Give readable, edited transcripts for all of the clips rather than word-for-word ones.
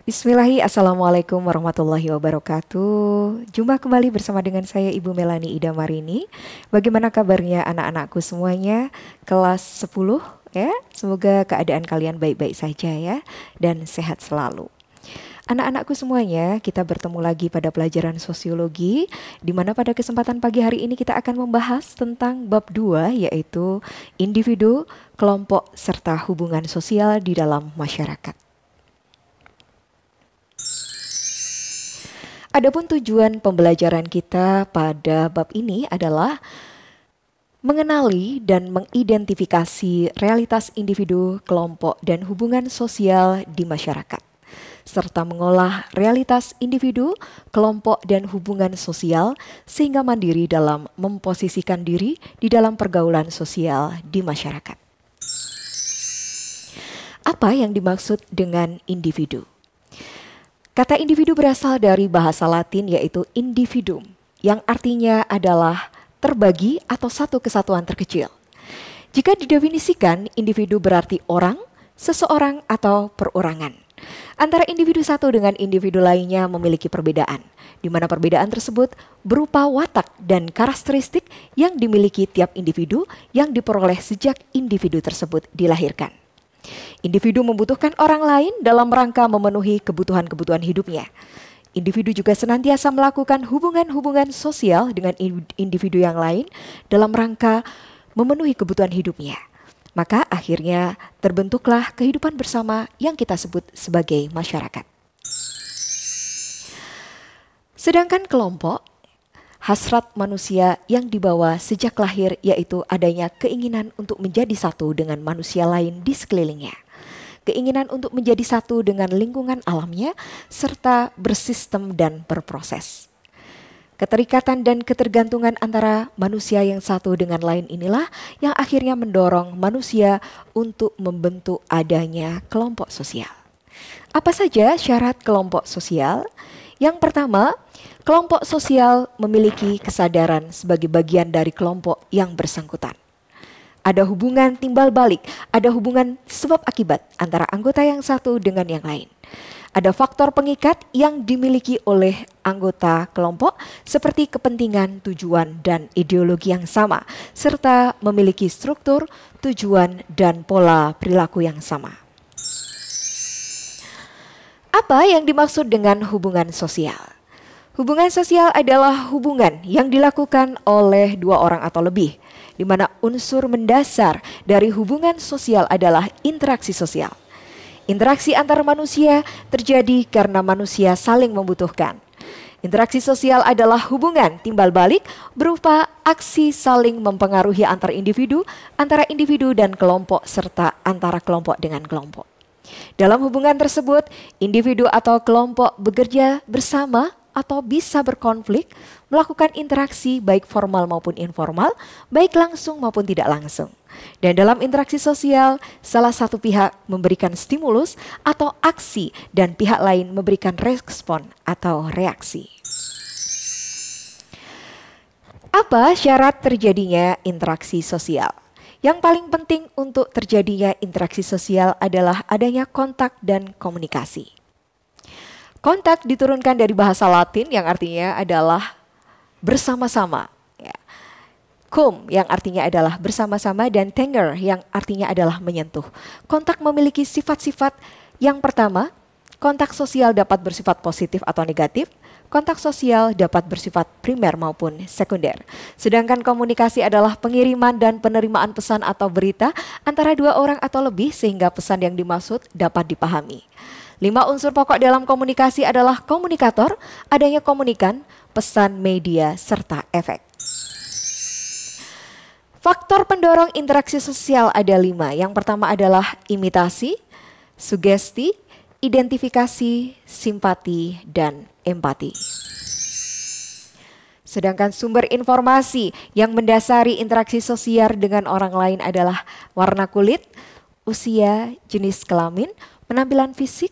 Bismillahirrahmanirrahim. Assalamualaikum warahmatullahi wabarakatuh. Jumpa kembali bersama dengan saya Ibu Melani Ida Marini. Bagaimana kabarnya anak-anakku semuanya? Kelas 10 ya. Semoga keadaan kalian baik-baik saja ya dan sehat selalu. Anak-anakku semuanya, kita bertemu lagi pada pelajaran sosiologi, di mana pada kesempatan pagi hari ini kita akan membahas tentang bab 2, yaitu individu, kelompok, serta hubungan sosial di dalam masyarakat. Adapun tujuan pembelajaran kita pada bab ini adalah mengenali dan mengidentifikasi realitas individu, kelompok, dan hubungan sosial di masyarakat, serta mengolah realitas individu, kelompok, dan hubungan sosial sehingga mandiri dalam memposisikan diri di dalam pergaulan sosial di masyarakat. Apa yang dimaksud dengan individu? Kata individu berasal dari bahasa Latin yaitu individuum, yang artinya adalah terbagi atau satu kesatuan terkecil. Jika didefinisikan, individu berarti orang, seseorang, atau perorangan. Antara individu satu dengan individu lainnya memiliki perbedaan, di mana perbedaan tersebut berupa watak dan karakteristik yang dimiliki tiap individu yang diperoleh sejak individu tersebut dilahirkan. Individu membutuhkan orang lain dalam rangka memenuhi kebutuhan-kebutuhan hidupnya. Individu juga senantiasa melakukan hubungan-hubungan sosial dengan individu yang lain dalam rangka memenuhi kebutuhan hidupnya. Maka akhirnya terbentuklah kehidupan bersama yang kita sebut sebagai masyarakat. Sedangkan kelompok, hasrat manusia yang dibawa sejak lahir yaitu adanya keinginan untuk menjadi satu dengan manusia lain di sekelilingnya. Keinginan untuk menjadi satu dengan lingkungan alamnya serta bersistem dan berproses. Keterikatan dan ketergantungan antara manusia yang satu dengan lain inilah yang akhirnya mendorong manusia untuk membentuk adanya kelompok sosial. Apa saja syarat kelompok sosial? Yang pertama, kelompok sosial memiliki kesadaran sebagai bagian dari kelompok yang bersangkutan. Ada hubungan timbal balik, ada hubungan sebab akibat antara anggota yang satu dengan yang lain. Ada faktor pengikat yang dimiliki oleh anggota kelompok seperti kepentingan, tujuan, dan ideologi yang sama, serta memiliki struktur, tujuan, dan pola perilaku yang sama. Apa yang dimaksud dengan hubungan sosial? Hubungan sosial adalah hubungan yang dilakukan oleh dua orang atau lebih, di mana unsur mendasar dari hubungan sosial adalah interaksi sosial. Interaksi antar manusia terjadi karena manusia saling membutuhkan. Interaksi sosial adalah hubungan timbal balik berupa aksi saling mempengaruhi antar individu dan kelompok, serta antara kelompok dengan kelompok. Dalam hubungan tersebut, individu atau kelompok bekerja bersama atau bisa berkonflik, melakukan interaksi baik formal maupun informal, baik langsung maupun tidak langsung. Dan dalam interaksi sosial, salah satu pihak memberikan stimulus atau aksi dan pihak lain memberikan respon atau reaksi. Apa syarat terjadinya interaksi sosial? Yang paling penting untuk terjadinya interaksi sosial adalah adanya kontak dan komunikasi. Kontak diturunkan dari bahasa Latin yang artinya adalah bersama-sama. Ya. Cum yang artinya adalah bersama-sama dan tenger yang artinya adalah menyentuh. Kontak memiliki sifat-sifat. Yang pertama, kontak sosial dapat bersifat positif atau negatif. Kontak sosial dapat bersifat primer maupun sekunder. Sedangkan komunikasi adalah pengiriman dan penerimaan pesan atau berita antara dua orang atau lebih sehingga pesan yang dimaksud dapat dipahami. 5 unsur pokok dalam komunikasi adalah komunikator, adanya komunikan, pesan, media, serta efek. Faktor pendorong interaksi sosial ada 5. Yang pertama adalah imitasi, sugesti, identifikasi, simpati, dan empati. Sedangkan sumber informasi yang mendasari interaksi sosial dengan orang lain adalah warna kulit, usia, jenis kelamin, penampilan fisik,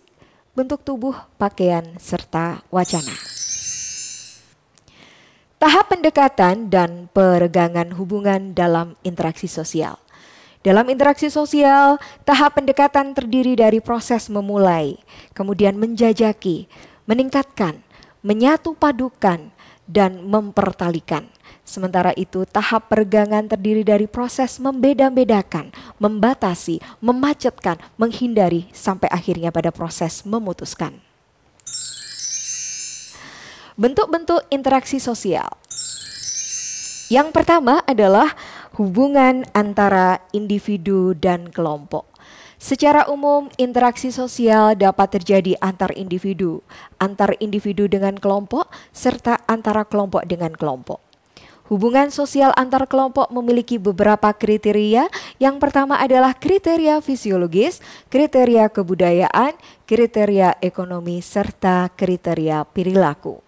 bentuk tubuh, pakaian, serta wacana. Tahap pendekatan dan peregangan hubungan dalam interaksi sosial. Dalam interaksi sosial, tahap pendekatan terdiri dari proses memulai, kemudian menjajaki, meningkatkan, menyatu padukan, dan mempertalikan. Sementara itu, tahap peregangan terdiri dari proses membeda-bedakan, membatasi, memacetkan, menghindari, sampai akhirnya pada proses memutuskan. Bentuk-bentuk interaksi sosial. Yang pertama adalah hubungan antara individu dan kelompok. Secara umum, interaksi sosial dapat terjadi antar individu dengan kelompok, serta antara kelompok dengan kelompok. Hubungan sosial antar kelompok memiliki beberapa kriteria. Yang pertama adalah kriteria fisiologis, kriteria kebudayaan, kriteria ekonomi, serta kriteria perilaku.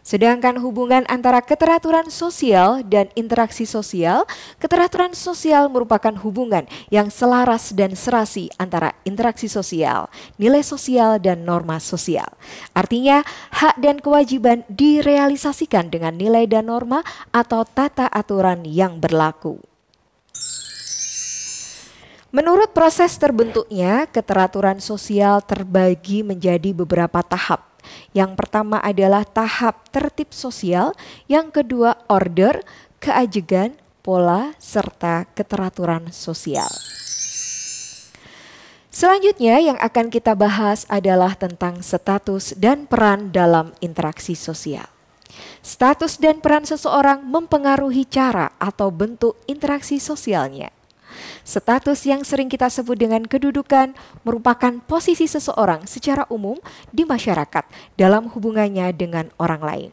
Sedangkan hubungan antara keteraturan sosial dan interaksi sosial, keteraturan sosial merupakan hubungan yang selaras dan serasi antara interaksi sosial, nilai sosial, dan norma sosial. Artinya, hak dan kewajiban direalisasikan dengan nilai dan norma atau tata aturan yang berlaku. Menurut proses terbentuknya, keteraturan sosial terbagi menjadi beberapa tahap. Yang pertama adalah tahap tertib sosial, yang kedua order, keajegan, pola, serta keteraturan sosial. Selanjutnya yang akan kita bahas adalah tentang status dan peran dalam interaksi sosial. Status dan peran seseorang mempengaruhi cara atau bentuk interaksi sosialnya. Status yang sering kita sebut dengan kedudukan merupakan posisi seseorang secara umum di masyarakat dalam hubungannya dengan orang lain.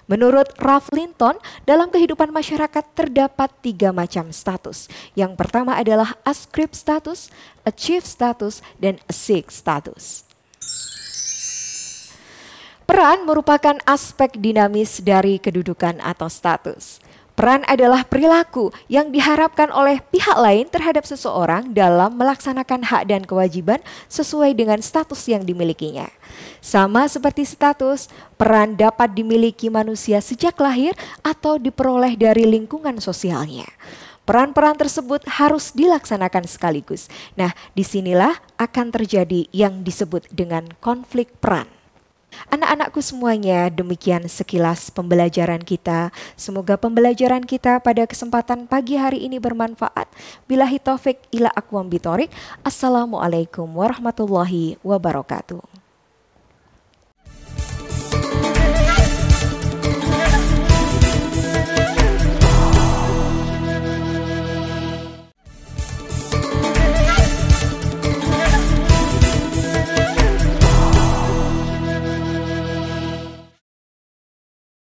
Menurut Ralph Linton, dalam kehidupan masyarakat terdapat 3 macam status. Yang pertama adalah ascript status, achieve status, dan assign status. Peran merupakan aspek dinamis dari kedudukan atau status. Peran adalah perilaku yang diharapkan oleh pihak lain terhadap seseorang dalam melaksanakan hak dan kewajiban sesuai dengan status yang dimilikinya. Sama seperti status, peran dapat dimiliki manusia sejak lahir atau diperoleh dari lingkungan sosialnya. Peran-peran tersebut harus dilaksanakan sekaligus. Nah, disinilah akan terjadi yang disebut dengan konflik peran. Anak-anakku semuanya, demikian sekilas pembelajaran kita. Semoga pembelajaran kita pada kesempatan pagi hari ini bermanfaat. Billahi taufik ila aqwam bithoriq. Assalamualaikum warahmatullahi wabarakatuh.